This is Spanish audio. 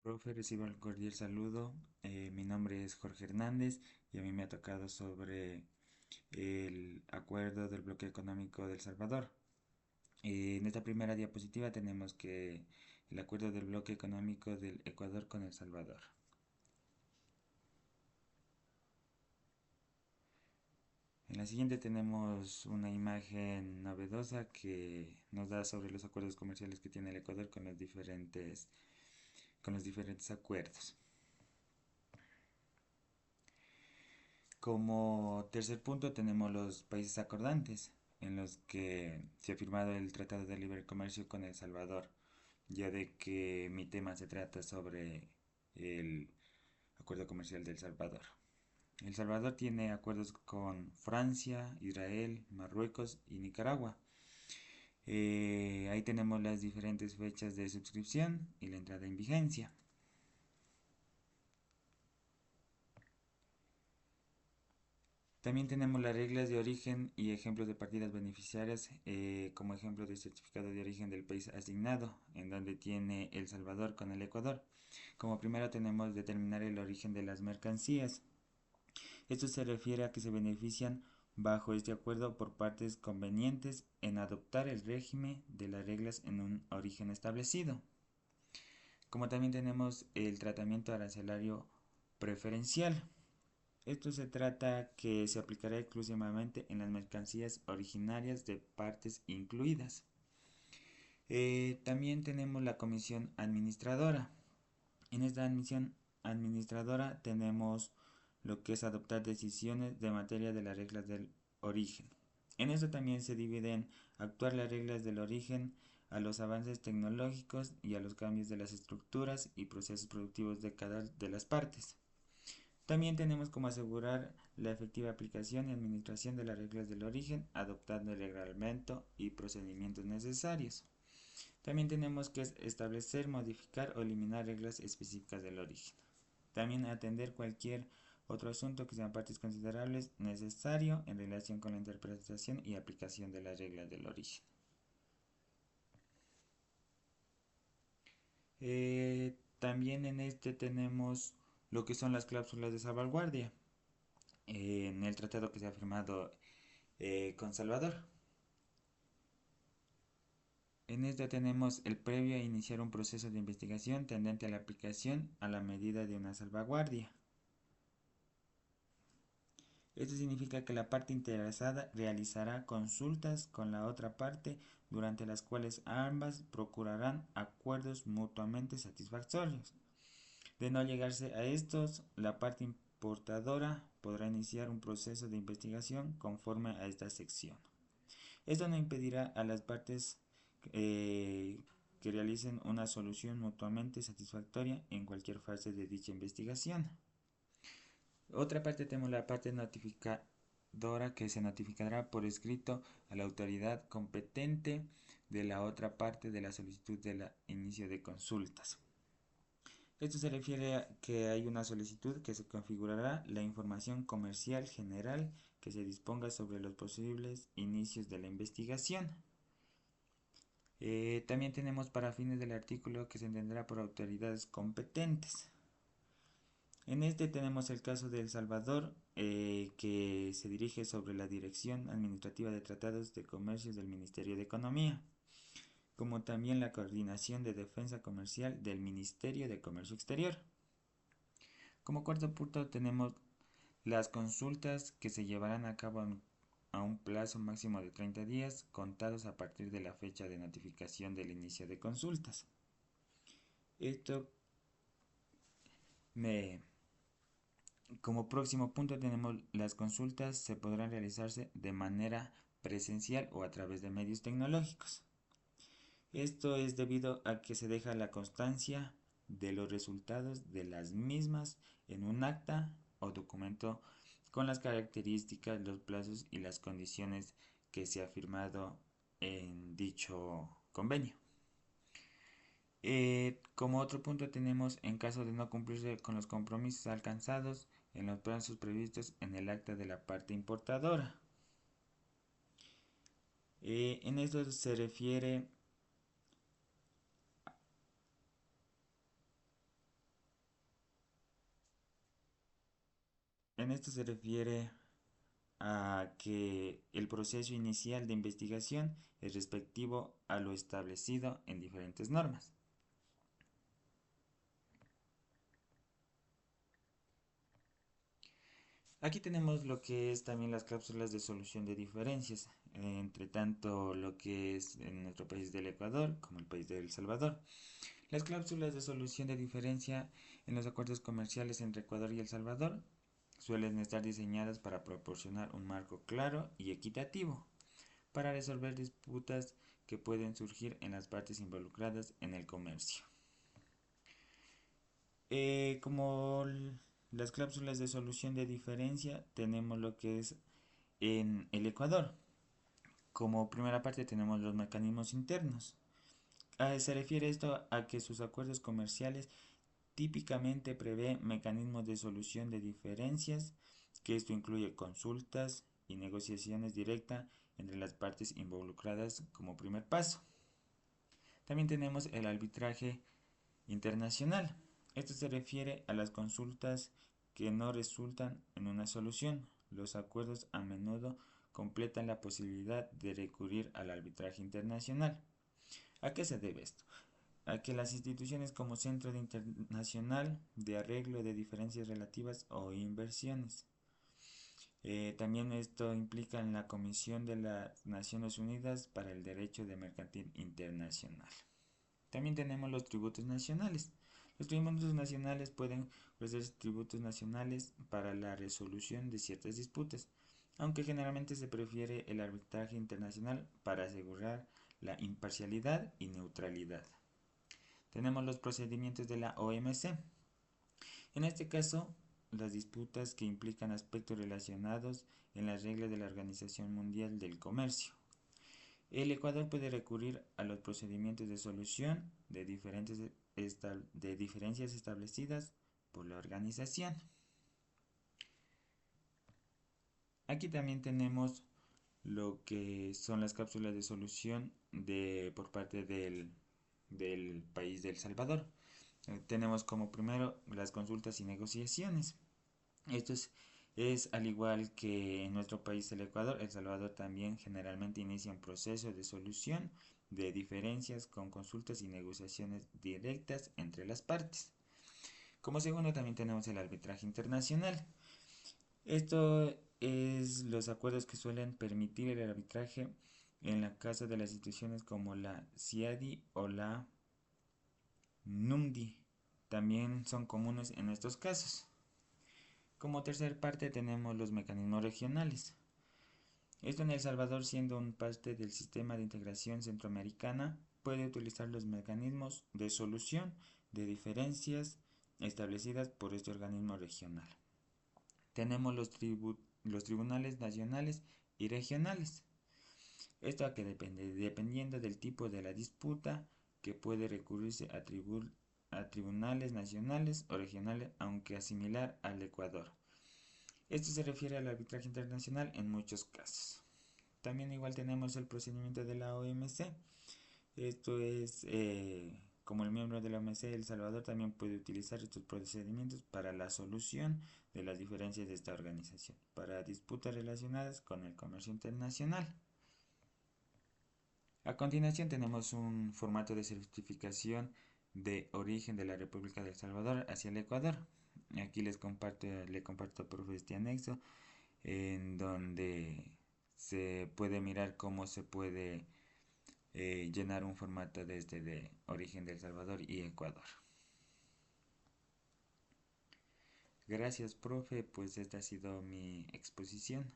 Profe, recibo el cordial saludo. Mi nombre es Jorge Hernández y a mí me ha tocado sobre el acuerdo del bloque económico del Salvador. En esta primera diapositiva tenemos que el acuerdo del bloque económico del Ecuador con El Salvador. En la siguiente tenemos una imagen novedosa que nos da sobre los acuerdos comerciales que tiene el Ecuador con los diferentes acuerdos. Como tercer punto tenemos los países acordantes, en los que se ha firmado el Tratado de Libre Comercio con El Salvador, ya de que mi tema se trata sobre el acuerdo comercial de El Salvador. El Salvador tiene acuerdos con Francia, Israel, Marruecos y Nicaragua. Ahí tenemos las diferentes fechas de suscripción y la entrada en vigencia. También tenemos las reglas de origen y ejemplos de partidas beneficiarias, como ejemplo de certificado de origen del país asignado, en donde tiene El Salvador con el Ecuador. Como primero tenemos determinar el origen de las mercancías. Esto se refiere a que se benefician bajo este acuerdo por partes convenientes en adoptar el régimen de las reglas en un origen establecido. Como también tenemos el tratamiento arancelario preferencial. Esto se trata que se aplicará exclusivamente en las mercancías originarias de partes incluidas. También tenemos la comisión administradora. En esta admisión administradora tenemos lo que es adoptar decisiones de materia de las reglas del origen. En esto también se dividen actuar las reglas del origen a los avances tecnológicos y a los cambios de las estructuras y procesos productivos de cada de las partes. También tenemos como asegurar la efectiva aplicación y administración de las reglas del origen, adoptando el reglamento y procedimientos necesarios. También tenemos que establecer, modificar o eliminar reglas específicas del origen. También atender cualquier otro asunto que sean partes considerables necesario en relación con la interpretación y aplicación de las reglas del origen. También en este tenemos lo que son las cláusulas de salvaguardia en el tratado que se ha firmado con Salvador. En esta tenemos el previo a iniciar un proceso de investigación tendente a la aplicación a la medida de una salvaguardia. Esto significa que la parte interesada realizará consultas con la otra parte durante las cuales ambas procurarán acuerdos mutuamente satisfactorios. De no llegarse a estos, la parte importadora podrá iniciar un proceso de investigación conforme a esta sección. Esto no impedirá a las partes que realicen una solución mutuamente satisfactoria en cualquier fase de dicha investigación. Otra parte tenemos la parte notificadora que se notificará por escrito a la autoridad competente de la otra parte de la solicitud de inicio de consultas. Esto se refiere a que hay una solicitud que se configurará la información comercial general que se disponga sobre los posibles inicios de la investigación. También tenemos para fines del artículo que se entenderá por autoridades competentes. En este tenemos el caso de El Salvador, que se dirige sobre la Dirección Administrativa de Tratados de Comercio del Ministerio de Economía, como también la Coordinación de Defensa Comercial del Ministerio de Comercio Exterior. Como cuarto punto tenemos las consultas que se llevarán a cabo a un plazo máximo de 30 días contados a partir de la fecha de notificación del inicio de consultas. Esto me Como próximo punto tenemos las consultas se podrán realizarse de manera presencial o a través de medios tecnológicos. Esto es debido a que se deja la constancia de los resultados de las mismas en un acta o documento con las características, los plazos y las condiciones que se ha firmado en dicho convenio. Como otro punto tenemos en caso de no cumplirse con los compromisos alcanzados en los plazos previstos en el acta de la parte importadora. En esto se refiere En esto se refiere a que el proceso inicial de investigación es respectivo a lo establecido en diferentes normas. Aquí tenemos lo que es también las cláusulas de solución de diferencias, entre tanto lo que es en nuestro país del Ecuador como el país de El Salvador. Las cláusulas de solución de diferencia en los acuerdos comerciales entre Ecuador y El Salvador suelen estar diseñadas para proporcionar un marco claro y equitativo para resolver disputas que pueden surgir en las partes involucradas en el comercio. Como las cláusulas de solución de diferencia, tenemos lo que es en el Ecuador. Como primera parte tenemos los mecanismos internos. Se refiere esto a que sus acuerdos comerciales típicamente prevé mecanismos de solución de diferencias, que esto incluye consultas y negociaciones directas entre las partes involucradas como primer paso. También tenemos el arbitraje internacional. Esto se refiere a las consultas que no resultan en una solución. Los acuerdos a menudo completan la posibilidad de recurrir al arbitraje internacional. ¿A qué se debe esto? A que las instituciones como Centro Internacional de Arreglo de Diferencias Relativas o Inversiones. También esto implica en la Comisión de las Naciones Unidas para el Derecho de Mercantil Internacional. También tenemos los tributos nacionales. Los tributos nacionales pueden ofrecer tributos nacionales para la resolución de ciertas disputas, aunque generalmente se prefiere el arbitraje internacional para asegurar la imparcialidad y neutralidad. Tenemos los procedimientos de la OMC. En este caso, las disputas que implican aspectos relacionados en las reglas de la Organización Mundial del Comercio. El Ecuador puede recurrir a los procedimientos de solución de diferencias establecidas por la organización. Aquí también tenemos lo que son las cápsulas de solución por parte del país de El Salvador. Tenemos como primero las consultas y negociaciones. Esto es al igual que en nuestro país el Ecuador, El Salvador también generalmente inicia un proceso de solución de diferencias con consultas y negociaciones directas entre las partes. Como segundo también tenemos el arbitraje internacional. Esto es los acuerdos que suelen permitir el arbitraje en la casa de las instituciones como la CIADI o la NUMDI. También son comunes en estos casos. Como tercer parte tenemos los mecanismos regionales. Esto en El Salvador, siendo un parte del sistema de integración centroamericana, puede utilizar los mecanismos de solución de diferencias establecidas por este organismo regional. Tenemos los tribunales nacionales y regionales. Esto a que depende, dependiendo del tipo de la disputa, que puede recurrirse a tribunales nacionales o regionales, aunque similar al Ecuador. Esto se refiere al arbitraje internacional en muchos casos. También igual tenemos el procedimiento de la OMC. Esto es, como el miembro de la OMC, El Salvador también puede utilizar estos procedimientos para la solución de las diferencias de esta organización, para disputas relacionadas con el comercio internacional. A continuación tenemos un formato de certificación de origen de la República de El Salvador hacia el Ecuador. Aquí le comparto por este anexo en donde se puede mirar cómo se puede llenar un formato desde de origen de El Salvador y Ecuador. Gracias, profe, pues esta ha sido mi exposición.